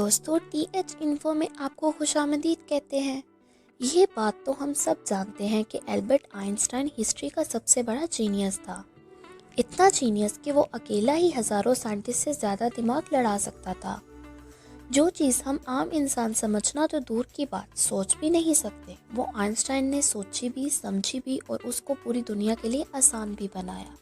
दोस्तों, TH info में आपको खुशामदीद कहते हैं। ये बात तो हम सब जानते हैं कि एल्बर्ट आइंस्टाइन हिस्ट्री का सबसे बड़ा जीनियस था। इतना जीनियस कि वो अकेला ही हज़ारों साइंटिस्ट से ज़्यादा दिमाग लड़ा सकता था। जो चीज़ हम आम इंसान समझना तो दूर की बात, सोच भी नहीं सकते, वो आइंस्टाइन ने सोची भी, समझी भी और उसको पूरी दुनिया के लिए आसान भी बनाया।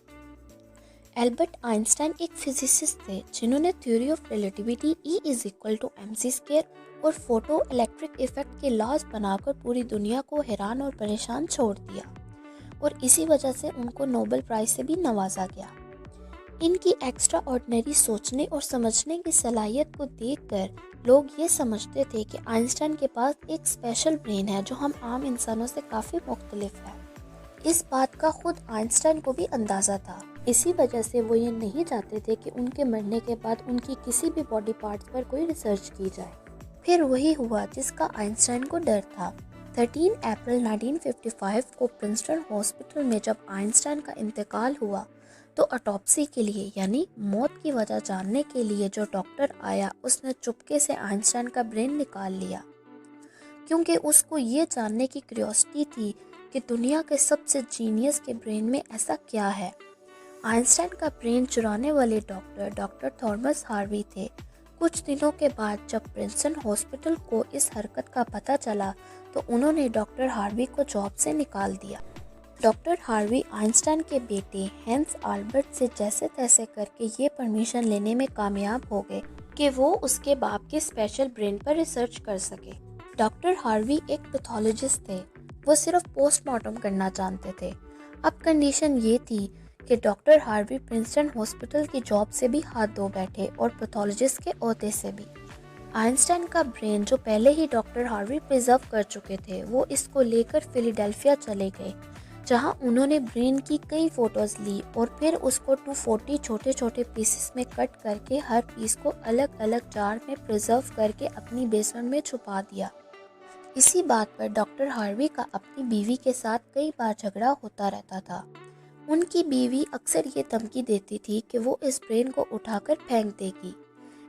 एल्बर्ट आइंस्टाइन एक फिजिसिस्ट थे जिन्होंने थ्योरी ऑफ रिलेटिविटी E=mc² और फोटो इलेक्ट्रिक इफेक्ट के लॉज बनाकर पूरी दुनिया को हैरान और परेशान छोड़ दिया, और इसी वजह से उनको नोबेल प्राइज से भी नवाजा गया। इनकी एक्स्ट्रा ऑर्डिनरी सोचने और समझने की सलाहियत को देखकर लोग ये समझते थे कि आइंस्टाइन के पास एक स्पेशल ब्रेन है जो हम आम इंसानों से काफ़ी मुख्तलिफ है। इस बात का खुद आइंस्टाइन को भी अंदाज़ा था। इसी वजह से वो ये नहीं चाहते थे कि उनके मरने के बाद उनकी किसी भी बॉडी पार्ट्स पर कोई रिसर्च की जाए। फिर वही हुआ जिसका आइंस्टाइन को डर था। 13 अप्रैल 1955 को प्रिंसटन हॉस्पिटल में जब आइंस्टाइन का इंतकाल हुआ तो ऑटोप्सी के लिए यानी मौत की वजह जानने के लिए जो डॉक्टर आया उसने चुपके से आइंस्टाइन का ब्रेन निकाल लिया, क्योंकि उसको ये जानने की क्यूरियोसिटी थी कि दुनिया के सबसे जीनियस के ब्रेन में ऐसा क्या है। आइंस्टाइन का ब्रेन चुराने वाले डॉक्टर थॉमस हार्वी थे। कुछ दिनों के बाद जब प्रिंसटन हॉस्पिटल को इस हरकत का पता चला तो उन्होंने डॉक्टर हार्वी को जॉब से निकाल दिया। डॉक्टर हार्वी आइंस्टाइन के बेटे हैंस अल्बर्ट से जैसे तैसे करके ये परमिशन लेने में कामयाब हो गए कि वो उसके बाप के स्पेशल ब्रेन पर रिसर्च कर सके। डॉक्टर हार्वी एक पैथोलॉजिस्ट थे, वो सिर्फ पोस्टमार्टम करना जानते थे। अब कंडीशन ये थी कि डॉक्टर हार्वी प्रिंसटन हॉस्पिटल की जॉब से भी हाथ धो बैठे और पैथोलॉजिस्ट के ओहदे से भी। आइंस्टाइन का ब्रेन जो पहले ही डॉक्टर हार्वी प्रिजर्व कर चुके थे, वो इसको लेकर फिलाडेल्फिया चले गए, जहां उन्होंने ब्रेन की कई फोटोज ली और फिर उसको 240 छोटे छोटे पीसेस में कट करके हर पीस को अलग अलग जार में प्रिजर्व करके अपनी बेसमेंट में छुपा दिया। इसी बात पर डॉक्टर हार्वी का अपनी बीवी के साथ कई बार झगड़ा होता रहता था। उनकी बीवी अक्सर ये धमकी देती थी कि वो इस ब्रेन को उठाकर फेंक देगी।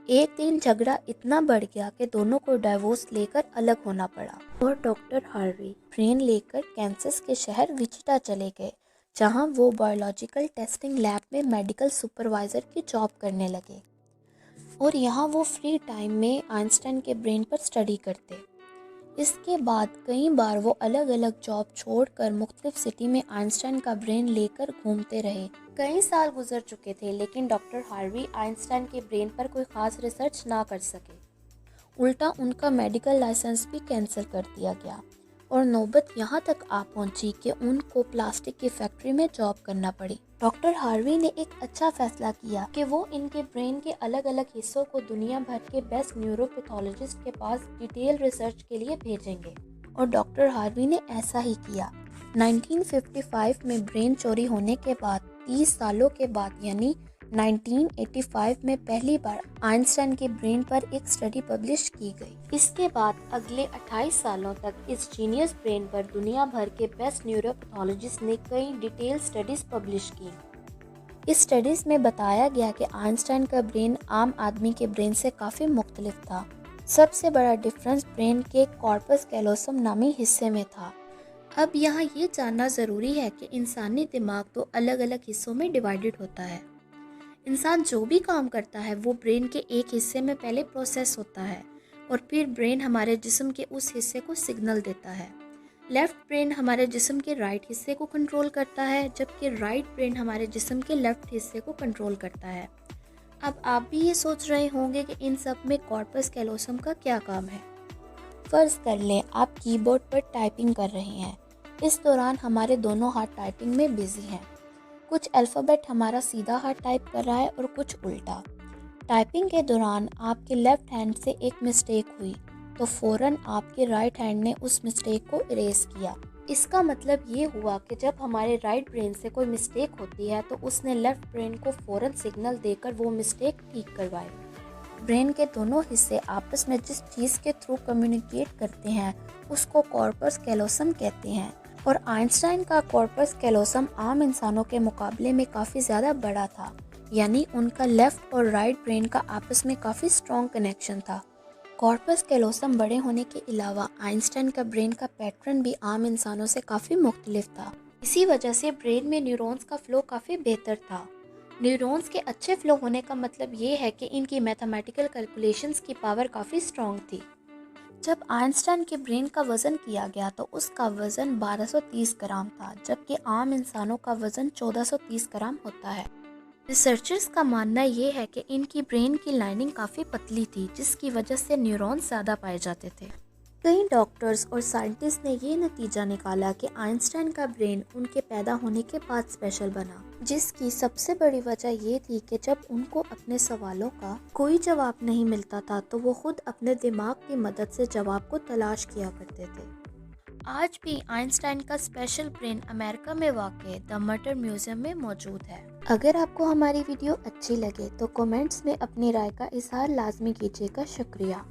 एक दिन झगड़ा इतना बढ़ गया कि दोनों को डाइवोर्स लेकर अलग होना पड़ा और डॉक्टर हार्वी ब्रेन लेकर कैंसस के शहर विचिटा चले गए, जहां वो बायोलॉजिकल टेस्टिंग लैब में मेडिकल सुपरवाइजर की जॉब करने लगे और यहाँ वो फ्री टाइम में आइंस्टाइन के ब्रेन पर स्टडी करते। इसके बाद कई बार वो अलग अलग जॉब छोड़कर मुख्तलिफ सिटी में आइंस्टाइन का ब्रेन लेकर घूमते रहे। कई साल गुजर चुके थे लेकिन डॉक्टर हार्वी आइंस्टाइन के ब्रेन पर कोई खास रिसर्च ना कर सके। उल्टा उनका मेडिकल लाइसेंस भी कैंसिल कर दिया गया और नौबत यहाँ तक आ पहुंची कि उनको प्लास्टिक की फैक्ट्री में जॉब करना पड़ी। डॉक्टर हार्वी ने एक अच्छा फैसला किया कि वो इनके ब्रेन के अलग अलग हिस्सों को दुनिया भर के बेस्ट न्यूरोपैथोलॉजिस्ट के पास डिटेल रिसर्च के लिए भेजेंगे, और डॉक्टर हार्वी ने ऐसा ही किया। 1955 में ब्रेन चोरी होने के बाद 30 सालों के बाद यानी 1985 में पहली बार आइंस्टाइन के ब्रेन पर एक स्टडी पब्लिश की गई। इसके बाद अगले 28 सालों तक इस जीनियस ब्रेन पर दुनिया भर के बेस्ट न्यूरोपैथोलॉजिस्ट ने कई डिटेल स्टडीज पब्लिश की। इस स्टडीज में बताया गया कि आइंस्टाइन का ब्रेन आम आदमी के ब्रेन से काफ़ी मुख्तलिफ था। सबसे बड़ा डिफरेंस ब्रेन के कॉर्पस कैलोसम नामी हिस्से में था। अब यहाँ ये जानना ज़रूरी है कि इंसानी दिमाग तो अलग अलग हिस्सों में डिवाइडेड होता है। इंसान जो भी काम करता है वो ब्रेन के एक हिस्से में पहले प्रोसेस होता है और फिर ब्रेन हमारे जिस्म के उस हिस्से को सिग्नल देता है। लेफ्ट ब्रेन हमारे जिस्म के राइट हिस्से को कंट्रोल करता है, जबकि राइट ब्रेन हमारे जिस्म के लेफ्ट हिस्से को कंट्रोल करता है। अब आप भी ये सोच रहे होंगे कि इन सब में कॉर्पस कैलोसम का क्या काम है। फ़र्ज़ कर लें आप कीबोर्ड पर टाइपिंग कर रहे हैं। इस दौरान हमारे दोनों हाथ टाइपिंग में बिजी हैं। कुछ अल्फ़ाबेट हमारा सीधा हाथ टाइप कर रहा है और कुछ उल्टा। टाइपिंग के दौरान आपके लेफ़्ट हैंड से एक मिस्टेक हुई तो फ़ौरन आपके राइट हैंड ने उस मिस्टेक को इरेज किया। इसका मतलब ये हुआ कि जब हमारे राइट ब्रेन से कोई मिस्टेक होती है तो उसने लेफ़्ट ब्रेन को फ़ौरन सिग्नल देकर वो मिस्टेक ठीक करवाई। ब्रेन के दोनों हिस्से आपस में जिस चीज़ के थ्रू कम्युनिकेट करते हैं उसको कॉर्पस कैलोसम कहते हैं, और आइंस्टाइन का कॉर्पस कैलोसम आम इंसानों के मुकाबले में काफ़ी ज़्यादा बड़ा था, यानी उनका लेफ़्ट और राइट ब्रेन का आपस में काफ़ी स्ट्रॉन्ग कनेक्शन था। कॉर्पस कैलोसम बड़े होने के अलावा आइंस्टाइन का ब्रेन का पैटर्न भी आम इंसानों से काफ़ी मुख्तलिफ था। इसी वजह से ब्रेन में न्यूरॉन्स का फ्लो काफ़ी बेहतर था। न्यूरॉन्स के अच्छे फ्लो होने का मतलब ये है कि इनकी मैथमेटिकल कैलकुलेशंस की पावर काफ़ी स्ट्रॉन्ग थी। जब आइंस्टाइन के ब्रेन का वज़न किया गया तो उसका वज़न 1230 ग्राम था, जबकि आम इंसानों का वज़न 1430 ग्राम होता है। रिसर्चर्स का मानना ये है कि इनकी ब्रेन की लाइनिंग काफ़ी पतली थी, जिसकी वजह से न्यूरॉन्स ज़्यादा पाए जाते थे। कई डॉक्टर्स और साइंटिस्ट ने ये नतीजा निकाला कि आइंस्टाइन का ब्रेन उनके पैदा होने के बाद स्पेशल बना, जिसकी सबसे बड़ी वजह ये थी कि जब उनको अपने सवालों का कोई जवाब नहीं मिलता था तो वो खुद अपने दिमाग की मदद से जवाब को तलाश किया करते थे। आज भी आइंस्टाइन का स्पेशल ब्रेन अमेरिका में वाक़ द मटर म्यूजियम में मौजूद है। अगर आपको हमारी वीडियो अच्छी लगे तो कमेंट्स में अपनी राय का इजहार लाजमी कीजिएगा। शुक्रिया।